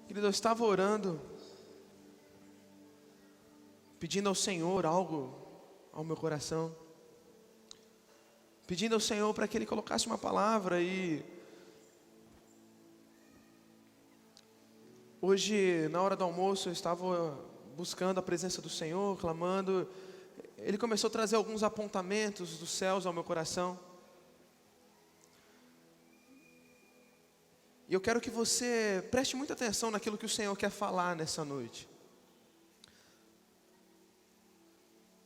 Querido, eu estava orando, pedindo ao Senhor algo ao meu coração, pedindo ao Senhor para que Ele colocasse uma palavra. E hoje, na hora do almoço, eu estava buscando a presença do Senhor, clamando. Ele começou a trazer alguns apontamentos dos céus ao meu coração. E eu quero que você preste muita atenção naquilo que o Senhor quer falar nessa noite.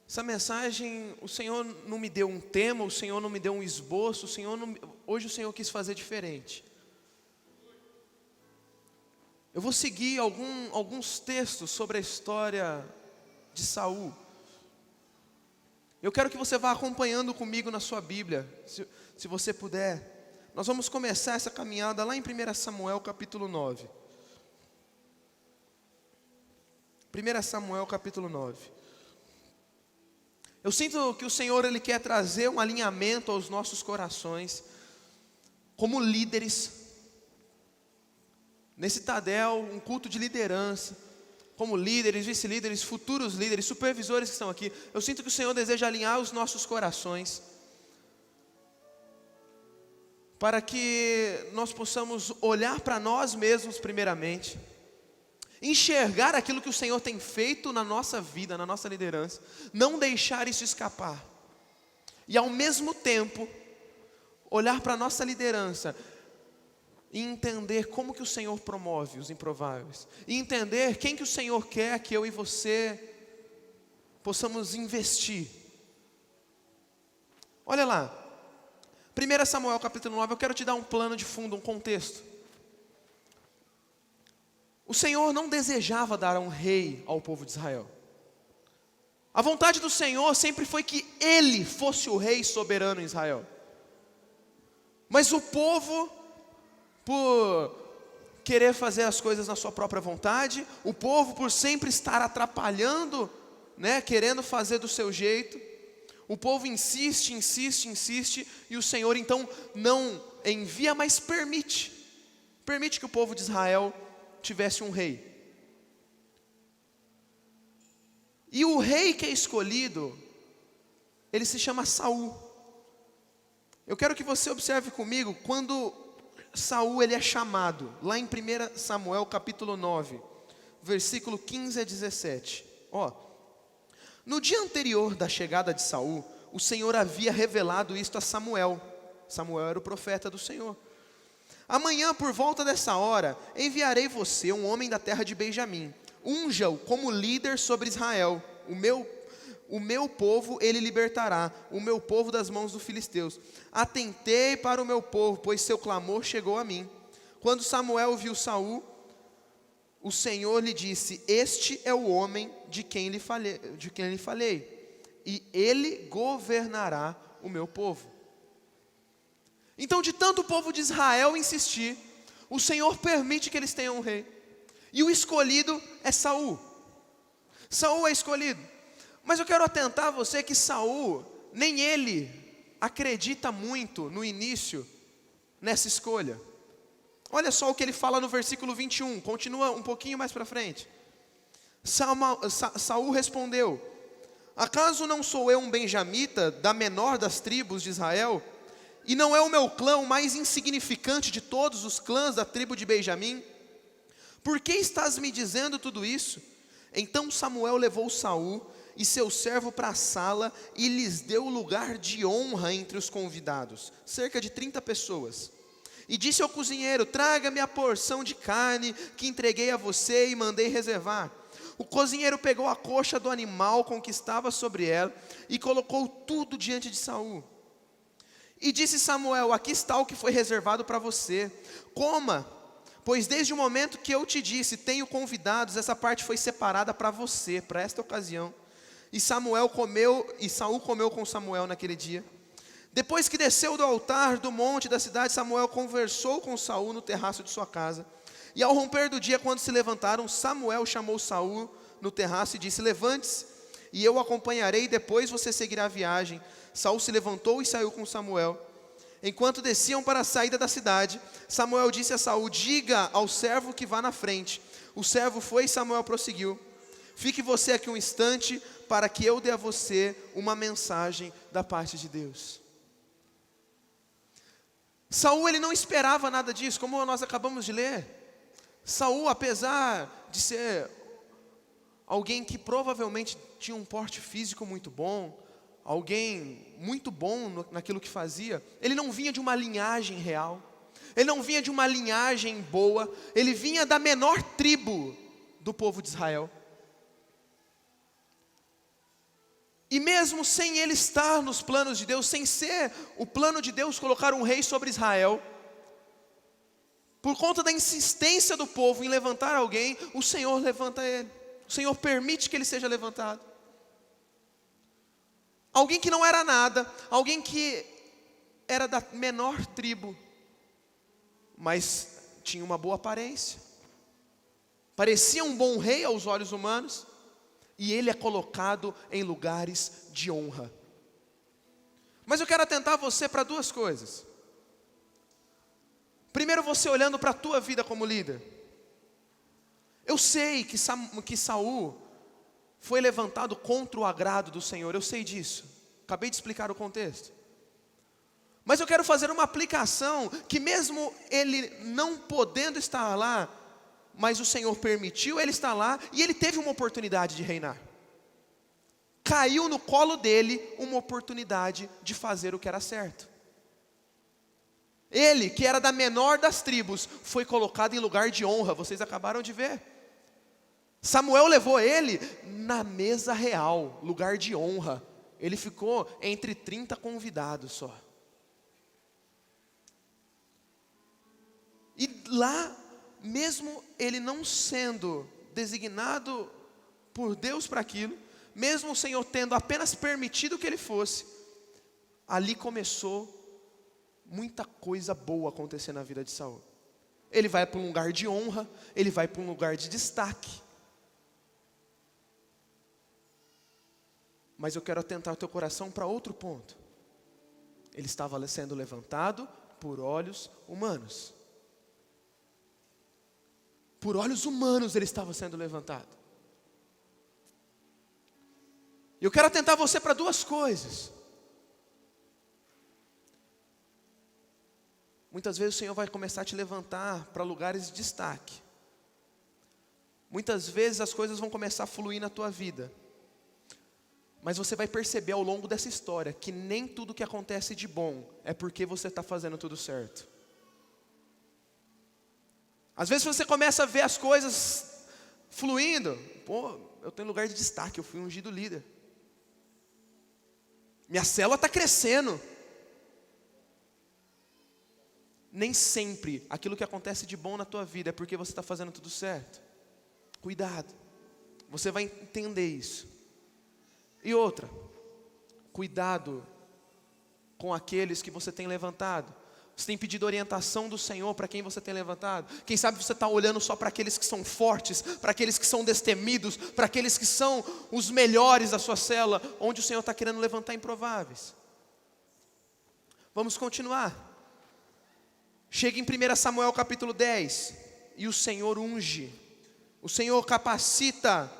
Essa mensagem, o Senhor não me deu um tema, o Senhor não me deu um esboço, hoje o Senhor quis fazer diferente. Eu vou seguir alguns textos sobre a história de Saul. Eu quero que você vá acompanhando comigo na sua Bíblia, se você puder. Nós vamos começar essa caminhada lá em 1 Samuel capítulo 9. 1 Samuel capítulo 9. Eu sinto que o Senhor Ele quer trazer um alinhamento aos nossos corações, como líderes, nesse Tadel, um culto de liderança, como líderes, vice-líderes, futuros líderes, supervisores que estão aqui. Eu sinto que o Senhor deseja alinhar os nossos corações, para que nós possamos olhar para nós mesmos primeiramente, enxergar aquilo que o Senhor tem feito na nossa vida, na nossa liderança, não deixar isso escapar, e ao mesmo tempo, olhar para a nossa liderança, e entender como que o Senhor promove os improváveis, e entender quem que o Senhor quer que eu e você possamos investir. Olha lá, 1 Samuel capítulo 9, eu quero te dar um plano de fundo, um contexto. O Senhor não desejava dar um rei ao povo de Israel. A vontade do Senhor sempre foi que Ele fosse o rei soberano em Israel. Mas o povo, por querer fazer as coisas na sua própria vontade, o povo por sempre estar atrapalhando, querendo fazer do seu jeito, o povo insiste, e o Senhor então não envia, mas permite que o povo de Israel tivesse um rei. E o rei que é escolhido, ele se chama Saul. Eu quero que você observe comigo, quando Saul ele é chamado, lá em 1 Samuel capítulo 9, versículo 15 a 17. No dia anterior da chegada de Saul, o Senhor havia revelado isto a Samuel. Samuel era o profeta do Senhor. Amanhã, por volta dessa hora, enviarei você um homem da terra de Benjamim. Unja-o como líder sobre Israel. O meu povo ele libertará, o meu povo das mãos dos filisteus. Atentei para o meu povo, pois seu clamor chegou a mim. Quando Samuel viu Saul, o Senhor lhe disse: este é o homem de quem lhe falei, e ele governará o meu povo. Então, de tanto o povo de Israel insistir, o Senhor permite que eles tenham um rei. E o escolhido é Saul. Saul é escolhido. Mas eu quero atentar a você que Saul, nem ele acredita muito no início nessa escolha. Olha só o que ele fala no versículo 21, continua um pouquinho mais para frente. Saul respondeu: acaso não sou eu um benjamita, da menor das tribos de Israel? E não é o meu clã o mais insignificante de todos os clãs da tribo de Benjamim? Por que estás me dizendo tudo isso? Então Samuel levou Saul e seu servo para a sala e lhes deu lugar de honra entre os convidados, cerca de 30 pessoas. E disse ao cozinheiro: traga-me a porção de carne que entreguei a você e mandei reservar. O cozinheiro pegou a coxa do animal com que estava sobre ela e colocou tudo diante de Saul. E disse Samuel: aqui está o que foi reservado para você, coma, pois desde o momento que eu te disse, tenho convidados, essa parte foi separada para você, para esta ocasião. E Saul comeu com Samuel naquele dia. Depois que desceu do altar do monte da cidade, Samuel conversou com Saul no terraço de sua casa. E ao romper do dia, quando se levantaram, Samuel chamou Saul no terraço e disse: levante-se, e eu o acompanharei, depois você seguirá a viagem. Saul se levantou e saiu com Samuel. Enquanto desciam para a saída da cidade, Samuel disse a Saul: diga ao servo que vá na frente. O servo foi e Samuel prosseguiu: fique você aqui um instante, para que eu dê a você uma mensagem da parte de Deus. Saul, ele não esperava nada disso, como nós acabamos de ler. Saul, apesar de ser alguém que provavelmente tinha um porte físico muito bom, alguém muito bom naquilo que fazia, ele não vinha de uma linhagem real, ele não vinha de uma linhagem boa, ele vinha da menor tribo do povo de Israel. E mesmo sem ele estar nos planos de Deus, sem ser o plano de Deus colocar um rei sobre Israel, por conta da insistência do povo em levantar alguém, o Senhor levanta ele, o Senhor permite que ele seja levantado. Alguém que não era nada, alguém que era da menor tribo, mas tinha uma boa aparência, parecia um bom rei aos olhos humanos, e ele é colocado em lugares de honra. Mas eu quero atentar você para duas coisas. Primeiro, você olhando para a tua vida como líder. Eu sei que Saul foi levantado contra o agrado do Senhor, eu sei disso, acabei de explicar o contexto. Mas eu quero fazer uma aplicação, que mesmo ele não podendo estar lá, mas o Senhor permitiu ele estar lá, e ele teve uma oportunidade de reinar. Caiu no colo dele uma oportunidade de fazer o que era certo. Ele, que era da menor das tribos, foi colocado em lugar de honra, vocês acabaram de ver. Samuel levou ele na mesa real, lugar de honra. Ele ficou entre 30 convidados só. E lá, mesmo ele não sendo designado por Deus para aquilo, mesmo o Senhor tendo apenas permitido que ele fosse, ali começou muita coisa boa acontecer na vida de Saul. Ele vai para um lugar de honra, ele vai para um lugar de destaque. Mas eu quero atentar o teu coração para outro ponto. Ele estava sendo levantado por olhos humanos. Por olhos humanos ele estava sendo levantado. Eu quero atentar você para duas coisas. Muitas vezes o Senhor vai começar a te levantar para lugares de destaque. Muitas vezes as coisas vão começar a fluir na tua vida. Mas você vai perceber ao longo dessa história que nem tudo que acontece de bom é porque você está fazendo tudo certo. Às vezes você começa a ver as coisas fluindo. Pô, eu estou em lugar de destaque, eu fui ungido líder. Minha célula está crescendo. Nem sempre aquilo que acontece de bom na tua vida é porque você está fazendo tudo certo. Cuidado, você vai entender isso. E outra, cuidado com aqueles que você tem levantado. Você tem pedido orientação do Senhor para quem você tem levantado. Quem sabe você está olhando só para aqueles que são fortes, para aqueles que são destemidos, para aqueles que são os melhores da sua célula, onde o Senhor está querendo levantar improváveis. Vamos continuar. Chega em 1 Samuel capítulo 10, e o Senhor unge, o Senhor capacita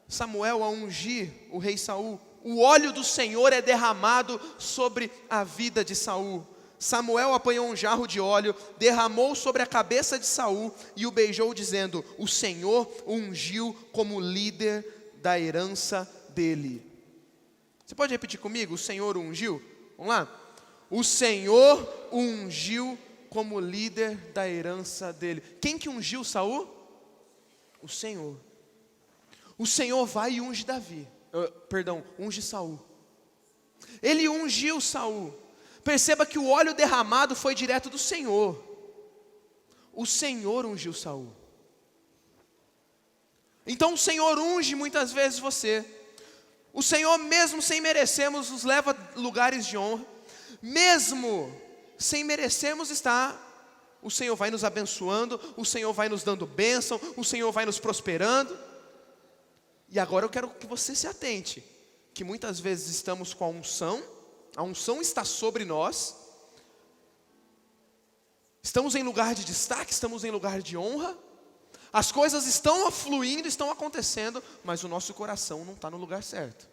Samuel a ungir o rei Saul. O óleo do Senhor é derramado sobre a vida de Saul. Samuel apanhou um jarro de óleo, derramou sobre a cabeça de Saul e o beijou, dizendo: o Senhor o ungiu como líder da herança dele. Você pode repetir comigo? O Senhor o ungiu? Vamos lá. O Senhor o ungiu como líder da herança dele. Quem que ungiu Saul? O Senhor. O Senhor vai e unge unge Saul. Ele ungiu Saul. Perceba que o óleo derramado foi direto do Senhor. O Senhor ungiu Saul. Então o Senhor unge muitas vezes você. O Senhor, mesmo sem merecermos, nos leva a lugares de honra. Mesmo sem merecermos estar, o Senhor vai nos abençoando, o Senhor vai nos dando bênção, o Senhor vai nos prosperando. E agora eu quero que você se atente, que muitas vezes estamos com a unção está sobre nós, Estamos em lugar de destaque, estamos em lugar de honra. As coisas estão fluindo, estão acontecendo, mas o nosso coração não está no lugar certo.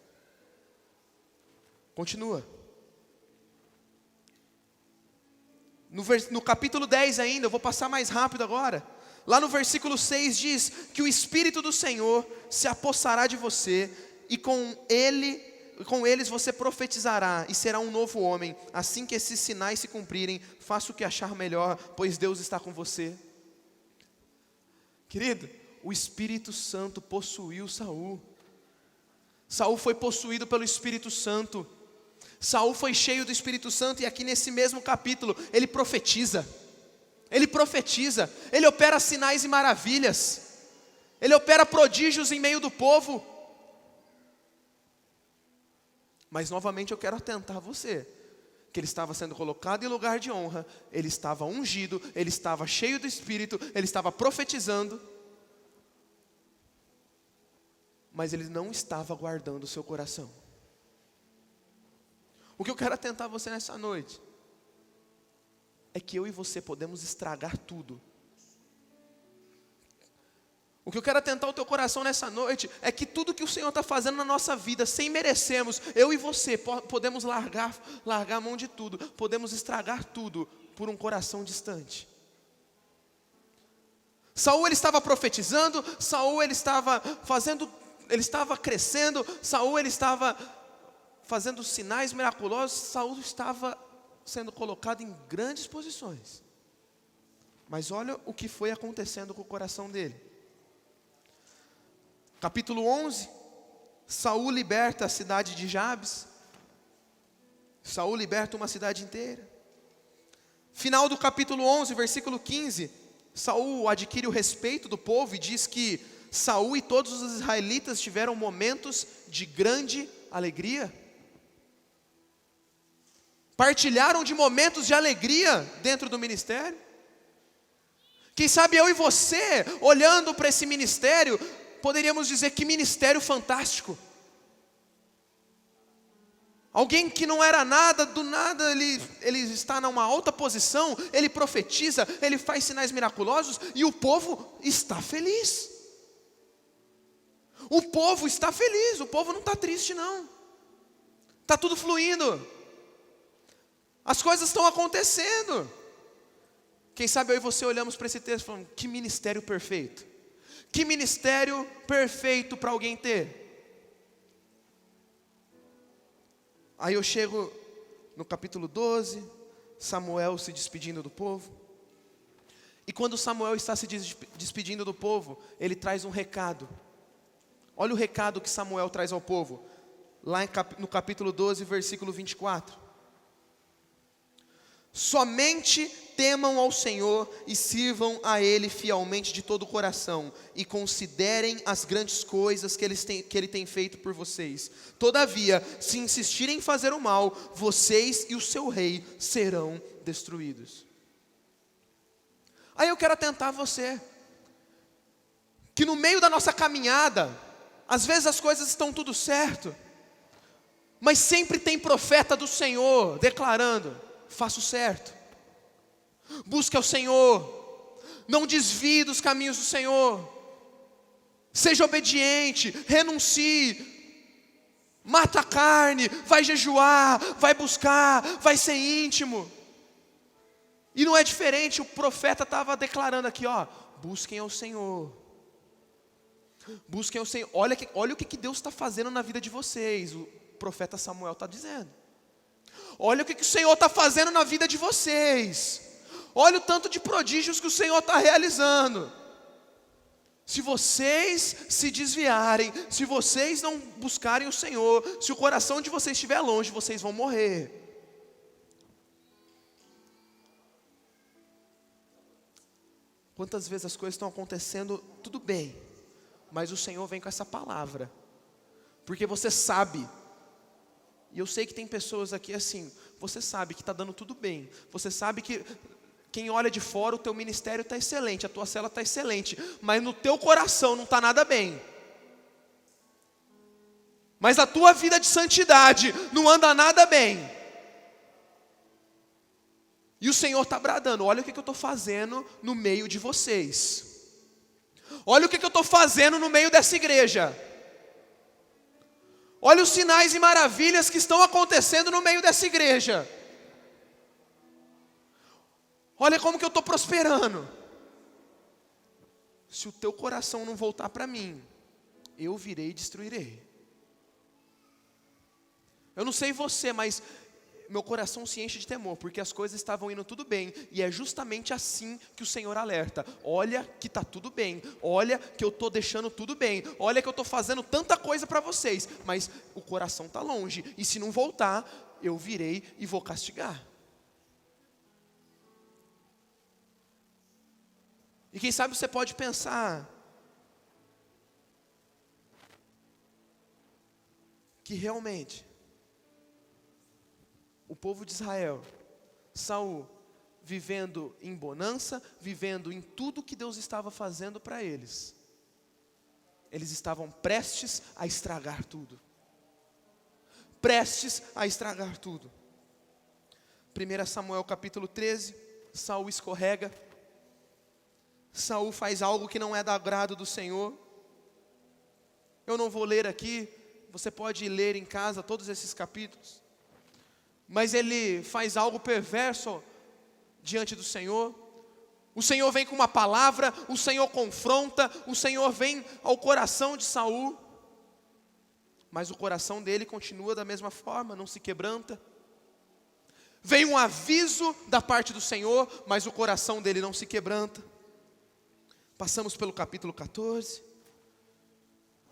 Continua. No capítulo 10 ainda, eu vou passar mais rápido agora. Lá no versículo 6 diz que o Espírito do Senhor se apossará de você, e com eles você profetizará, e será um novo homem. Assim que esses sinais se cumprirem, faça o que achar melhor, pois Deus está com você. Querido, o Espírito Santo possuiu Saul. Saul foi possuído pelo Espírito Santo. Saul foi cheio do Espírito Santo, e aqui nesse mesmo capítulo, ele profetiza. Ele opera sinais e maravilhas. Ele opera prodígios em meio do povo. Mas novamente eu quero atentar você, que ele estava sendo colocado em lugar de honra, ele estava ungido, ele estava cheio do Espírito, ele estava profetizando, mas ele não estava guardando o seu coração. O que eu quero atentar você nessa noite é que eu e você podemos estragar tudo. O que eu quero atentar o teu coração nessa noite é que tudo que o Senhor está fazendo na nossa vida, sem merecermos, eu e você podemos largar a mão de tudo, podemos estragar tudo por um coração distante. Saul, ele estava profetizando, Saul, ele estava crescendo, Saul, ele estava fazendo sinais miraculosos, Saul estava sendo colocado em grandes posições. Mas olha o que foi acontecendo com o coração dele. Capítulo 11, Saul liberta a cidade de Jabes. Saul liberta uma cidade inteira. Final do capítulo 11, versículo 15, Saul adquire o respeito do povo e diz que Saul e todos os israelitas tiveram momentos de grande alegria. Partilharam de momentos de alegria dentro do ministério. Quem sabe eu e você, olhando para esse ministério, poderíamos dizer que ministério fantástico. Alguém que não era nada, do nada ele está numa alta posição, ele profetiza, ele faz sinais miraculosos e o povo está feliz. O povo está feliz, o povo não está triste não. Está tudo fluindo. As coisas estão acontecendo. Quem sabe eu e você olhamos para esse texto e falamos, que ministério perfeito. Que ministério perfeito para alguém ter. Aí eu chego no capítulo 12, Samuel se despedindo do povo. E quando Samuel está se despedindo do povo, ele traz um recado. Olha o recado que Samuel traz ao povo. Lá no capítulo 12, versículo 24. Somente temam ao Senhor e sirvam a Ele fielmente de todo o coração, e considerem as grandes coisas que Ele tem feito por vocês. Todavia, se insistirem em fazer o mal, vocês e o seu rei serão destruídos. Aí eu quero atentar você, que no meio da nossa caminhada, às vezes as coisas estão tudo certo, mas sempre tem profeta do Senhor declarando, faça o certo, busque ao Senhor, não desvie dos caminhos do Senhor, seja obediente, renuncie, mata a carne, vai jejuar, vai buscar, vai ser íntimo. E não é diferente, o profeta estava declarando aqui, busquem ao Senhor. Busquem ao Senhor. Olha o que Deus está fazendo na vida de vocês. O profeta Samuel está dizendo. Olha o que o Senhor está fazendo na vida de vocês. Olha o tanto de prodígios que o Senhor está realizando. Se vocês se desviarem, se vocês não buscarem o Senhor, se o coração de vocês estiver longe, vocês vão morrer. Quantas vezes as coisas estão acontecendo tudo bem, mas o Senhor vem com essa palavra, porque você sabe, e eu sei que tem pessoas aqui assim, você sabe que está dando tudo bem, você sabe que quem olha de fora, o teu ministério está excelente, a tua cela está excelente, mas no teu coração não está nada bem, mas a tua vida de santidade não anda nada bem. E o Senhor está bradando: olha o que eu estou fazendo no meio de vocês. Olha o que eu estou fazendo no meio dessa igreja. Olha os sinais e maravilhas que estão acontecendo no meio dessa igreja. Olha como que eu estou prosperando. Se o teu coração não voltar para mim, eu virei e destruirei. Eu não sei você, mas meu coração se enche de temor, porque as coisas estavam indo tudo bem, e é justamente assim que o Senhor alerta: olha que está tudo bem, olha que eu estou deixando tudo bem, olha que eu estou fazendo tanta coisa para vocês, mas o coração está longe, e se não voltar, eu virei e vou castigar. E quem sabe você pode pensar que realmente o povo de Israel, Saul, vivendo em bonança, vivendo em tudo que Deus estava fazendo para eles, eles estavam prestes a estragar tudo. Prestes a estragar tudo. 1 Samuel capítulo 13, Saul escorrega. Saul faz algo que não é do agrado do Senhor. Eu não vou ler aqui, você pode ler em casa todos esses capítulos. Mas ele faz algo perverso diante do Senhor. O Senhor vem com uma palavra, o Senhor confronta, o Senhor vem ao coração de Saul. Mas o coração dele continua da mesma forma, não se quebranta. Vem um aviso da parte do Senhor, mas o coração dele não se quebranta. Passamos pelo capítulo 14.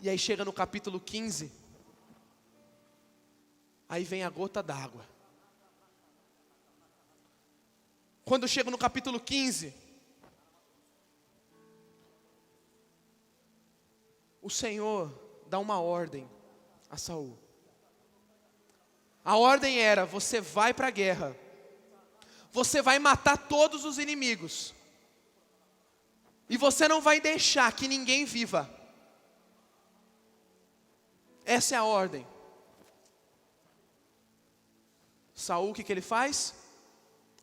E aí chega no capítulo 15. Aí vem a gota d'água. Quando chega no capítulo 15, o Senhor dá uma ordem a Saul. A ordem era: você vai para a guerra, você vai matar todos os inimigos, e você não vai deixar que ninguém viva. Essa é a ordem. Saul, o que ele faz?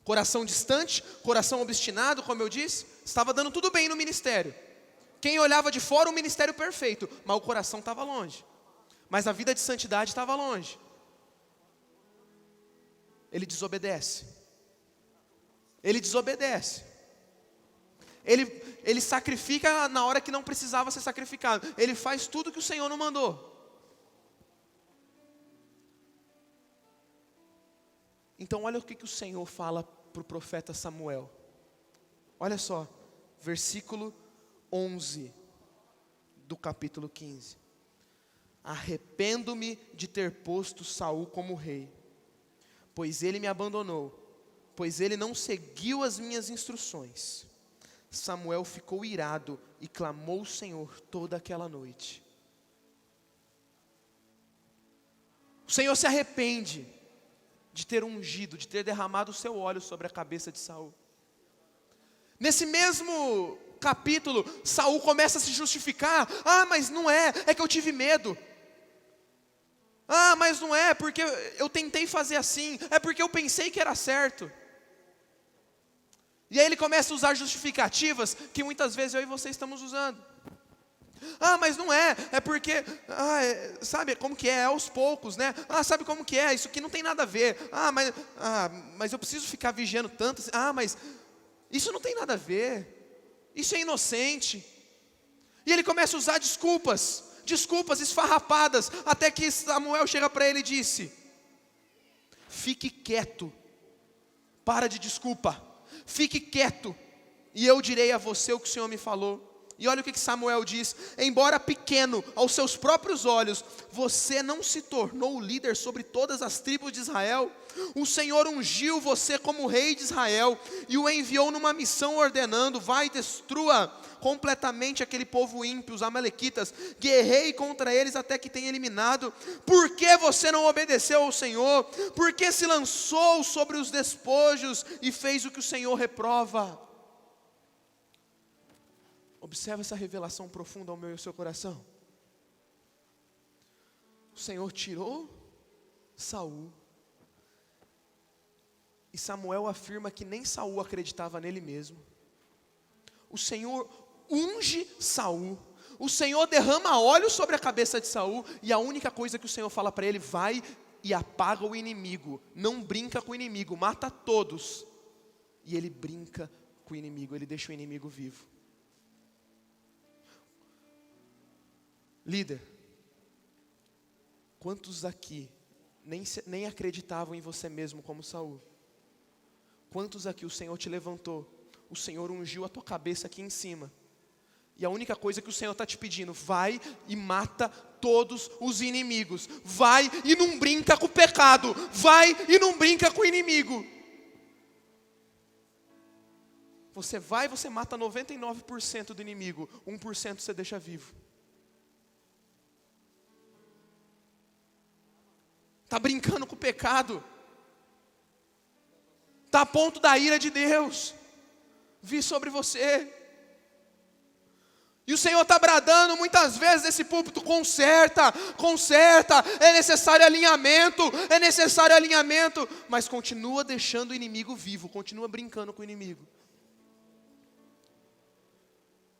Coração distante, coração obstinado, como eu disse, estava dando tudo bem no ministério. Quem olhava de fora, o ministério perfeito, mas o coração estava longe. Mas a vida de santidade estava longe. Ele desobedece. Ele desobedece. Ele sacrifica na hora que não precisava ser sacrificado. Ele faz tudo que o Senhor não mandou. Então olha o que o Senhor fala para o profeta Samuel. Olha só, versículo 11 do capítulo 15. Arrependo-me de ter posto Saul como rei, pois ele me abandonou, pois ele não seguiu as minhas instruções. Samuel ficou irado e clamou ao Senhor toda aquela noite. O Senhor se arrepende de ter ungido, de ter derramado o seu óleo sobre a cabeça de Saul. Nesse mesmo capítulo, Saul começa a se justificar: ah, mas não é que eu tive medo. Ah, mas não é porque eu tentei fazer assim, é porque eu pensei que era certo. E aí ele começa a usar justificativas que muitas vezes eu e você estamos usando. Ah, mas não é porque, sabe como que é aos poucos, né? Ah, sabe como que é, isso aqui não tem nada a ver. Mas eu preciso ficar vigiando tanto. Mas isso não tem nada a ver. Isso é inocente. E ele começa a usar desculpas esfarrapadas, até que Samuel chega para ele e disse: fique quieto, para de desculpa, fique quieto, e eu direi a você o que o Senhor me falou. E olha o que Samuel diz: embora pequeno aos seus próprios olhos, você não se tornou líder sobre todas as tribos de Israel. O Senhor ungiu você como rei de Israel e o enviou numa missão ordenando: vai, destrua completamente aquele povo ímpio, os amalequitas, guerreie contra eles até que tenha eliminado. Por que você não obedeceu ao Senhor? Por que se lançou sobre os despojos e fez o que o Senhor reprova? Observa essa revelação profunda ao meu e ao seu coração. O Senhor tirou Saul E Samuel afirma que nem Saul acreditava nele mesmo. O Senhor unge Saul. O Senhor derrama óleo sobre a cabeça de Saul. E a única coisa que o Senhor fala para ele: vai e apaga o inimigo. Não brinca com o inimigo, mata todos. E ele brinca com o inimigo, ele deixa o inimigo vivo. Líder, quantos aqui nem acreditavam em você mesmo como Saul? Quantos aqui o Senhor te levantou, o Senhor ungiu a tua cabeça aqui em cima, e a única coisa que o Senhor está te pedindo: vai e mata todos os inimigos, vai e não brinca com o pecado, vai e não brinca com o inimigo. Você vai e você mata 99% do inimigo, 1% você deixa vivo. Está brincando com o pecado, está a ponto da ira de Deus vir sobre você. E o Senhor está bradando muitas vezes nesse púlpito: conserta, conserta, é necessário alinhamento, mas continua deixando o inimigo vivo, continua brincando com o inimigo.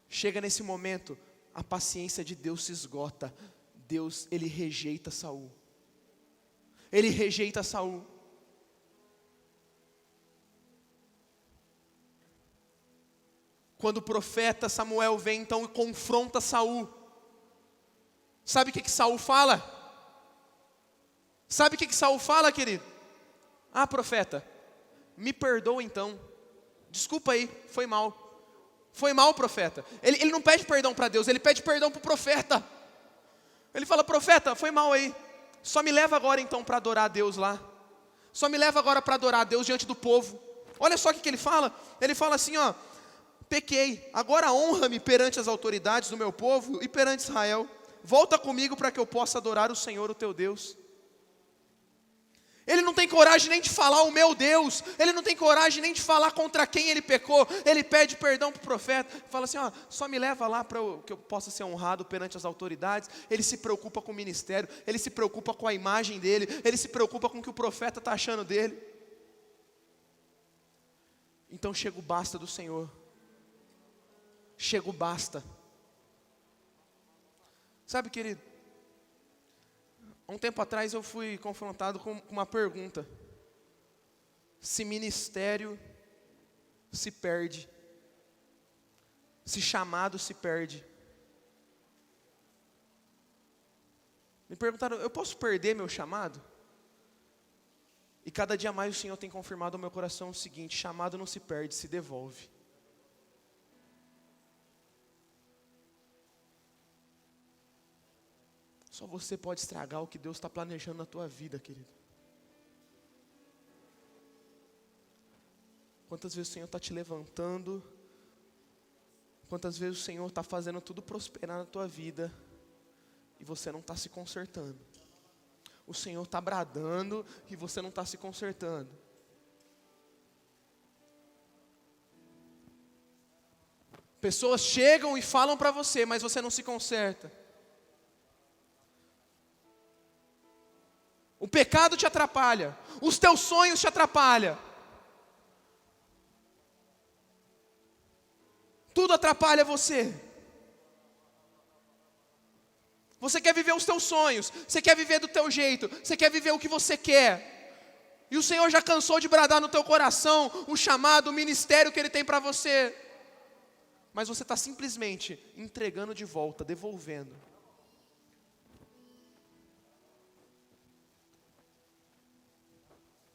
Chega nesse momento, a paciência de Deus se esgota. Deus, ele rejeita Saul. Ele rejeita Saul. Quando o profeta Samuel vem então e confronta Saul, sabe o que Saul fala? Sabe o que Saul fala, querido? Ah, profeta, me perdoa então. Desculpa aí, foi mal. Foi mal, profeta. Ele não pede perdão para Deus, ele pede perdão para o profeta. Ele fala: profeta, foi mal aí. Só me leva agora então para adorar a Deus lá. Só me leva agora para adorar a Deus diante do povo. Olha só o que ele fala. Ele fala assim, ó: pequei, agora honra-me perante as autoridades do meu povo e perante Israel. Volta comigo para que eu possa adorar o Senhor, o teu Deus. Ele não tem coragem nem de falar o meu Deus. Ele não tem coragem nem de falar contra quem ele pecou. Ele pede perdão para o profeta. Fala assim, ó: só me leva lá para que eu possa ser honrado perante as autoridades. Ele se preocupa com o ministério. Ele se preocupa com a imagem dele. Ele se preocupa com o que o profeta está achando dele. Então chega o basta do Senhor. Chega o basta. Sabe, querido, há um tempo atrás eu fui confrontado com uma pergunta: se ministério se perde, se chamado se perde. Me perguntaram: eu posso perder meu chamado? E cada dia mais o Senhor tem confirmado ao meu coração o seguinte: chamado não se perde, se devolve. Só você pode estragar o que Deus está planejando na tua vida, querido. Quantas vezes o Senhor está te levantando, quantas vezes o Senhor está fazendo tudo prosperar na tua vida, e você não está se consertando. O Senhor está bradando, e você não está se consertando. Pessoas chegam e falam para você, mas você não se conserta. O pecado te atrapalha, os teus sonhos te atrapalham. Tudo atrapalha você. Você quer viver os teus sonhos, você quer viver do teu jeito, você quer viver o que você quer. E o Senhor já cansou de bradar no teu coração o chamado, o ministério que Ele tem para você. Mas você está simplesmente entregando de volta, devolvendo.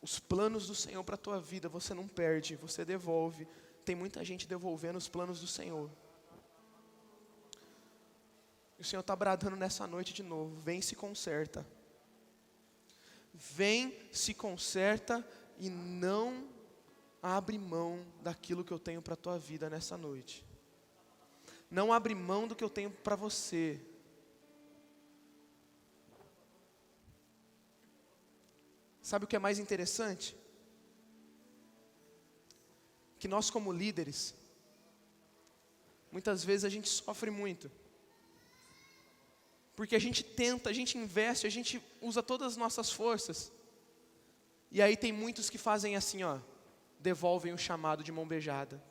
Os planos do Senhor para a tua vida, você não perde, você devolve. Tem muita gente devolvendo os planos do Senhor. E o Senhor está bradando nessa noite de novo: vem e se conserta. Vem, se conserta e não abre mão daquilo que eu tenho para a tua vida nessa noite. Não abre mão do que eu tenho para você. Sabe o que é mais interessante? Que nós como líderes, muitas vezes a gente sofre muito. Porque a gente tenta, a gente investe, a gente usa todas as nossas forças. E aí tem muitos que fazem assim, ó, devolvem o chamado de mão beijada.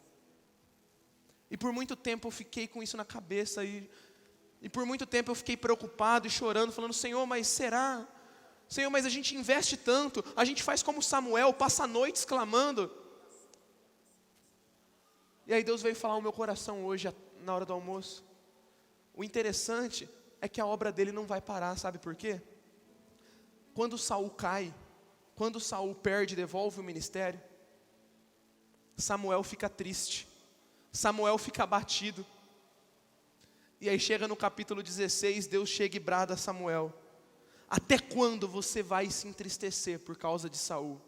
E por muito tempo eu fiquei com isso na cabeça e por muito tempo eu fiquei preocupado e chorando, falando: Senhor, mas será? Senhor, mas a gente investe tanto, a gente faz como Samuel, passa noites clamando. E aí Deus veio falar ao meu coração hoje, na hora do almoço. O interessante é que a obra dele não vai parar, sabe por quê? Quando Saul cai, quando Saul perde e devolve o ministério, Samuel fica triste, Samuel fica abatido. E aí chega no capítulo 16, Deus chega e brada a Samuel: até quando você vai se entristecer por causa de Saul?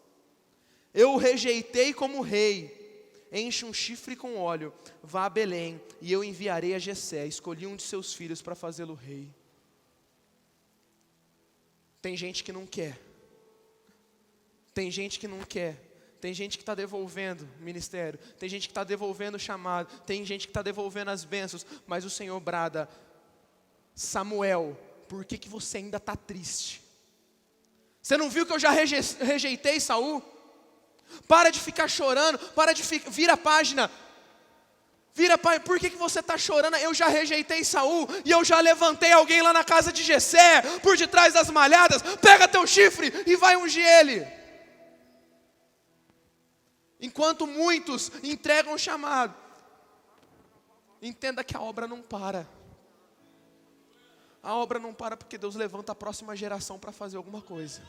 Eu o rejeitei como rei. Enche um chifre com óleo, vá a Belém, e eu enviarei a Jessé. Escolhi um de seus filhos para fazê-lo rei. Tem gente que não quer. Tem gente que não quer. Tem gente que está devolvendo o ministério. Tem gente que está devolvendo o chamado. Tem gente que está devolvendo as bênçãos. Mas o Senhor brada: Samuel, por que você ainda está triste? Você não viu que eu já rejeitei Saul? Para de ficar chorando, vira a página. Por que você está chorando? Eu já rejeitei Saul e eu já levantei alguém lá na casa de Jessé, por detrás das malhadas. Pega teu chifre e vai ungir ele. Enquanto muitos entregam o chamado, entenda que a obra não para. A obra não para porque Deus levanta a próxima geração para fazer alguma coisa.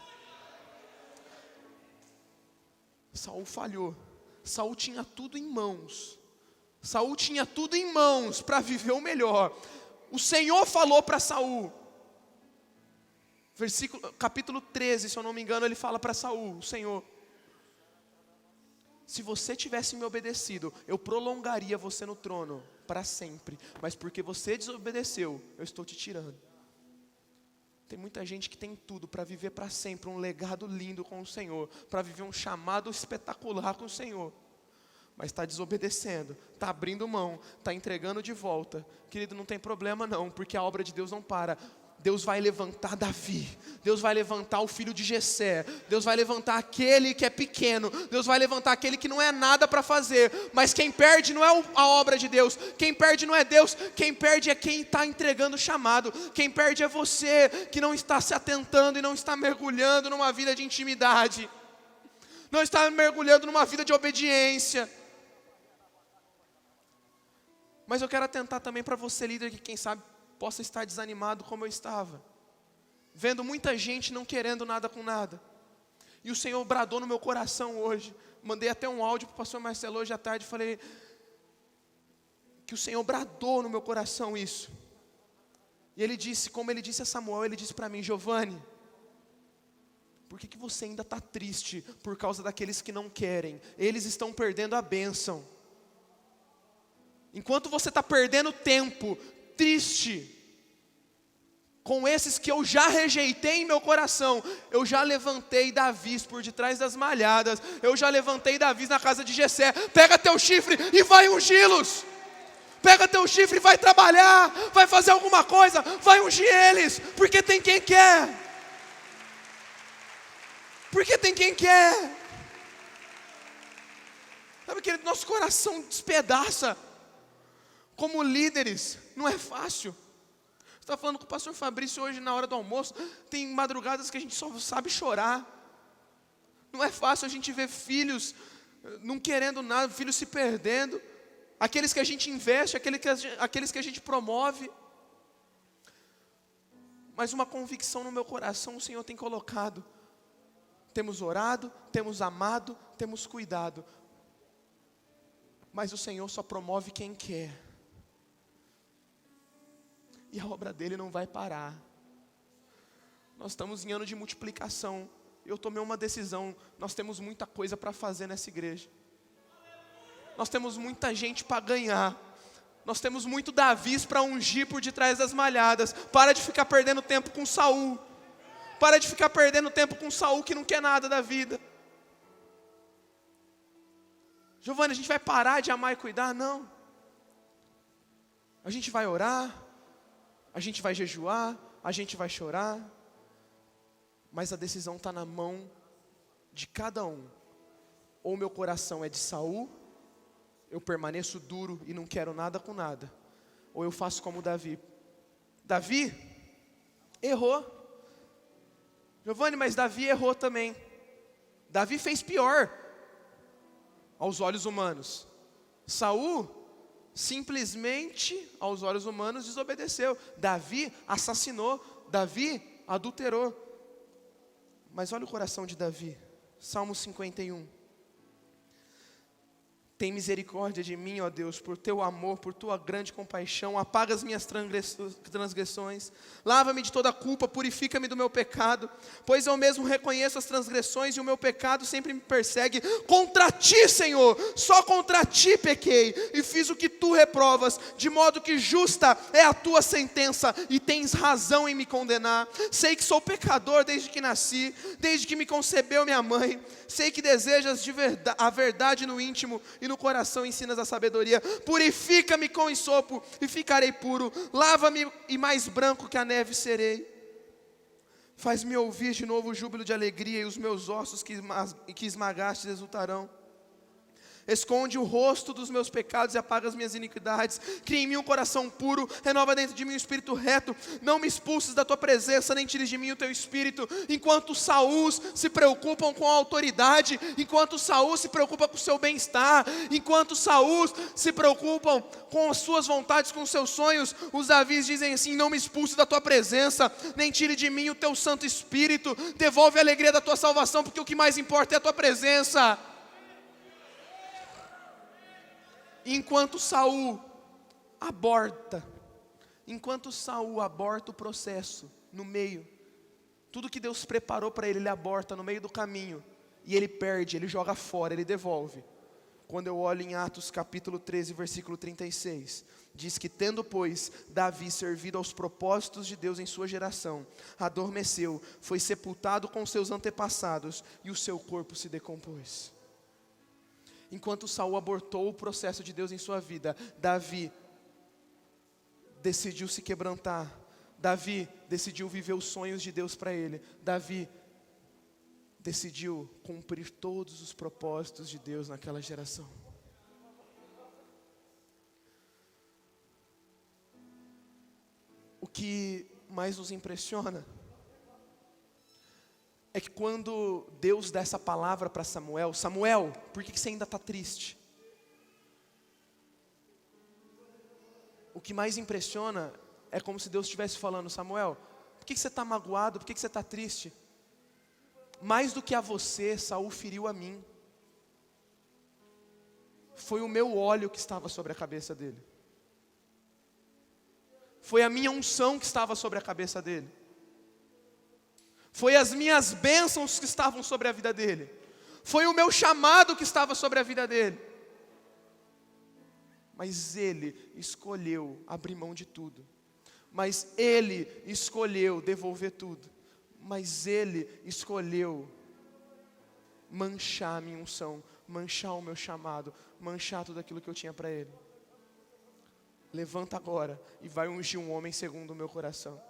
Saul falhou. Saul tinha tudo em mãos. Saul tinha tudo em mãos para viver o melhor. O Senhor falou para Saul. Capítulo 13, se eu não me engano, ele fala para Saul: o Senhor: se você tivesse me obedecido, eu prolongaria você no trono para sempre. Mas porque você desobedeceu, eu estou te tirando. Tem muita gente que tem tudo para viver para sempre um legado lindo com o Senhor, para viver um chamado espetacular com o Senhor, mas está desobedecendo, está abrindo mão, está entregando de volta. Querido, não tem problema não, porque a obra de Deus não para. Deus vai levantar Davi, Deus vai levantar o filho de Jessé, Deus vai levantar aquele que é pequeno, Deus vai levantar aquele que não é nada para fazer. Mas quem perde não é a obra de Deus, quem perde não é Deus, quem perde é quem está entregando o chamado. Quem perde é você, que não está se atentando e não está mergulhando numa vida de intimidade, não está mergulhando numa vida de obediência. Mas eu quero atentar também para você, líder, que quem sabe possa estar desanimado como eu estava, vendo muita gente não querendo nada com nada. E o Senhor bradou no meu coração hoje. Mandei até um áudio para o pastor Marcelo hoje à tarde. Falei que o Senhor bradou no meu coração isso. E ele disse, como ele disse a Samuel, ele disse para mim: Giovanni, por que você ainda está triste por causa daqueles que não querem? Eles estão perdendo a bênção. Enquanto você está perdendo tempo, triste com esses que eu já rejeitei em meu coração, eu já levantei Davi por detrás das malhadas, eu já levantei Davi na casa de Jessé. Pega teu chifre e vai ungí-los. Pega teu chifre e vai trabalhar, vai fazer alguma coisa, vai ungir eles, porque tem quem quer. Porque tem quem quer. Sabe, querido, nosso coração despedaça. Como líderes, não é fácil. Estava falando com o pastor Fabrício hoje na hora do almoço. Tem madrugadas que a gente só sabe chorar. Não é fácil a gente ver filhos não querendo nada, filhos se perdendo. Aqueles que a gente investe, aqueles que a gente promove. Mas uma convicção no meu coração o Senhor tem colocado. Temos orado, temos amado, temos cuidado. Mas o Senhor só promove quem quer. E a obra dele não vai parar. Nós estamos em ano de multiplicação. Eu tomei uma decisão. Nós temos muita coisa para fazer nessa igreja. Nós temos muita gente para ganhar. Nós temos muito Davis para ungir por detrás das malhadas. Para de ficar perdendo tempo com Saul. Para de ficar perdendo tempo com Saul que não quer nada da vida. Giovanni, a gente vai parar de amar e cuidar? Não. A gente vai orar. A gente vai jejuar, a gente vai chorar, mas a decisão está na mão de cada um. Ou meu coração é de Saul, eu permaneço duro e não quero nada com nada. Ou eu faço como Davi. Davi errou. Giovanni, mas Davi errou também. Davi fez pior aos olhos humanos. Saul simplesmente, aos olhos humanos, desobedeceu. Davi assassinou. Davi adulterou. Mas olha o coração de Davi. Salmo 51. Tem misericórdia de mim, ó Deus, por teu amor, por tua grande compaixão. Apaga as minhas transgressões. Lava-me de toda culpa, purifica-me do meu pecado. Pois eu mesmo reconheço as transgressões e o meu pecado sempre me persegue. Contra ti, Senhor, só contra ti pequei e fiz o que tu reprovas. De modo que justa é a tua sentença e tens razão em me condenar. Sei que sou pecador desde que nasci, desde que me concebeu minha mãe. Sei que desejas a verdade no íntimo e no coração ensinas a sabedoria. Purifica-me com ensopo e ficarei puro. Lava-me e mais branco que a neve serei. Faz-me ouvir de novo o júbilo de alegria e os meus ossos que esmagaste exultarão. Esconde o rosto dos meus pecados e apaga as minhas iniquidades. Cria em mim um coração puro, renova dentro de mim um espírito reto. Não me expulses da tua presença, nem tires de mim o teu espírito. Enquanto Saúl se preocupam com a autoridade, enquanto Saúl se preocupa com o seu bem-estar, enquanto Saúl se preocupam com as suas vontades, com os seus sonhos, os Davis dizem assim: não me expulse da tua presença, nem tire de mim o teu santo espírito. Devolve a alegria da tua salvação, porque o que mais importa é a tua presença. Enquanto Saúl aborta o processo no meio, tudo que Deus preparou para ele, ele aborta no meio do caminho, e ele perde, ele joga fora, ele devolve. Quando eu olho em Atos capítulo 13, versículo 36, diz que tendo pois Davi servido aos propósitos de Deus em sua geração, adormeceu, foi sepultado com seus antepassados, e o seu corpo se decompôs. Enquanto Saúl abortou o processo de Deus em sua vida, Davi decidiu se quebrantar. Davi decidiu viver os sonhos de Deus para ele. Davi decidiu cumprir todos os propósitos de Deus naquela geração. O que mais nos impressiona é que quando Deus dá essa palavra para Samuel: Samuel, por que você ainda está triste? O que mais impressiona é como se Deus estivesse falando: Samuel, por que você está magoado? Por que você está triste? Mais do que a você, Saúl feriu a mim. Foi o meu óleo que estava sobre a cabeça dele. Foi a minha unção que estava sobre a cabeça dele. Foi as minhas bênçãos que estavam sobre a vida dele. Foi o meu chamado que estava sobre a vida dele. Mas ele escolheu abrir mão de tudo. Mas ele escolheu devolver tudo. Mas ele escolheu manchar a minha unção, manchar o meu chamado, manchar tudo aquilo que eu tinha para ele. Levanta agora e vai ungir um homem segundo o meu coração.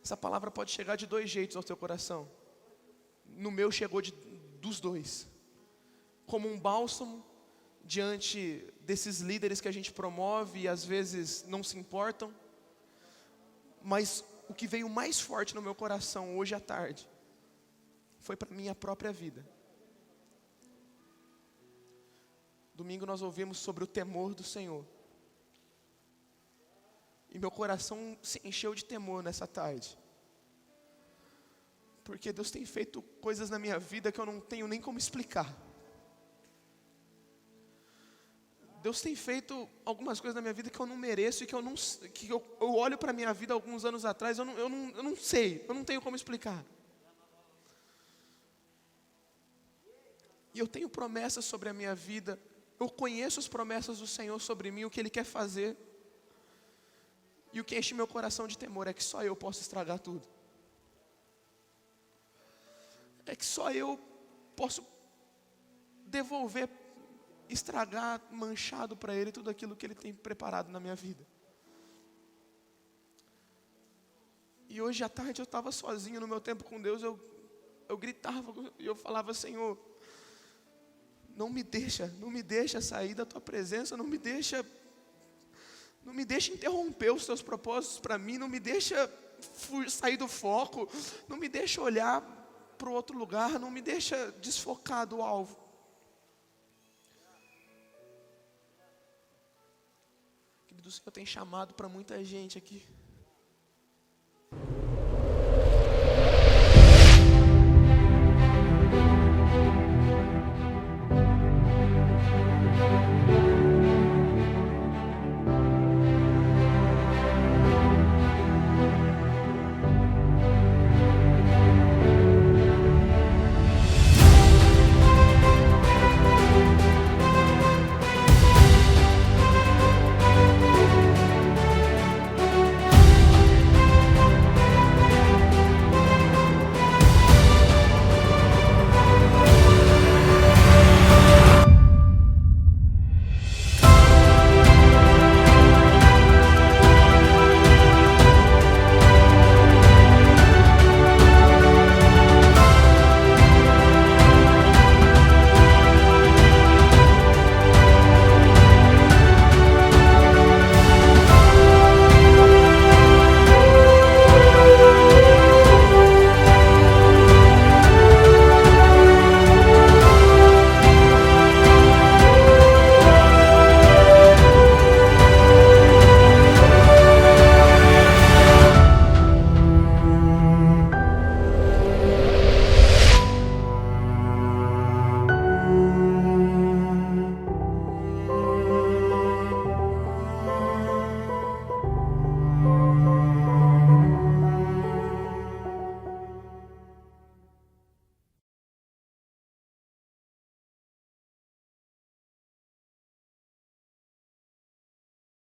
Essa palavra pode chegar de dois jeitos ao teu coração. No meu chegou dos dois. Como um bálsamo diante desses líderes que a gente promove e às vezes não se importam. Mas o que veio mais forte no meu coração hoje à tarde foi para a minha própria vida. Domingo nós ouvimos sobre o temor do Senhor. E meu coração se encheu de temor nessa tarde. Porque Deus tem feito coisas na minha vida que eu não tenho nem como explicar. Deus tem feito algumas coisas na minha vida que eu não mereço e que eu olho para a minha vida alguns anos atrás, eu não sei, eu não tenho como explicar. E eu tenho promessas sobre a minha vida, eu conheço as promessas do Senhor sobre mim, o que Ele quer fazer. E o que enche meu coração de temor é que só eu posso estragar tudo. É que só eu posso devolver, estragar, manchado para Ele tudo aquilo que Ele tem preparado na minha vida. E hoje à tarde eu estava sozinho no meu tempo com Deus, eu eu gritava e eu falava: Senhor, não me deixa sair da tua presença, não me deixa interromper os teus propósitos para mim, não me deixa sair do foco, não me deixa olhar para o outro lugar, não me deixa desfocar do alvo. Querido, o Senhor tem chamado para muita gente aqui.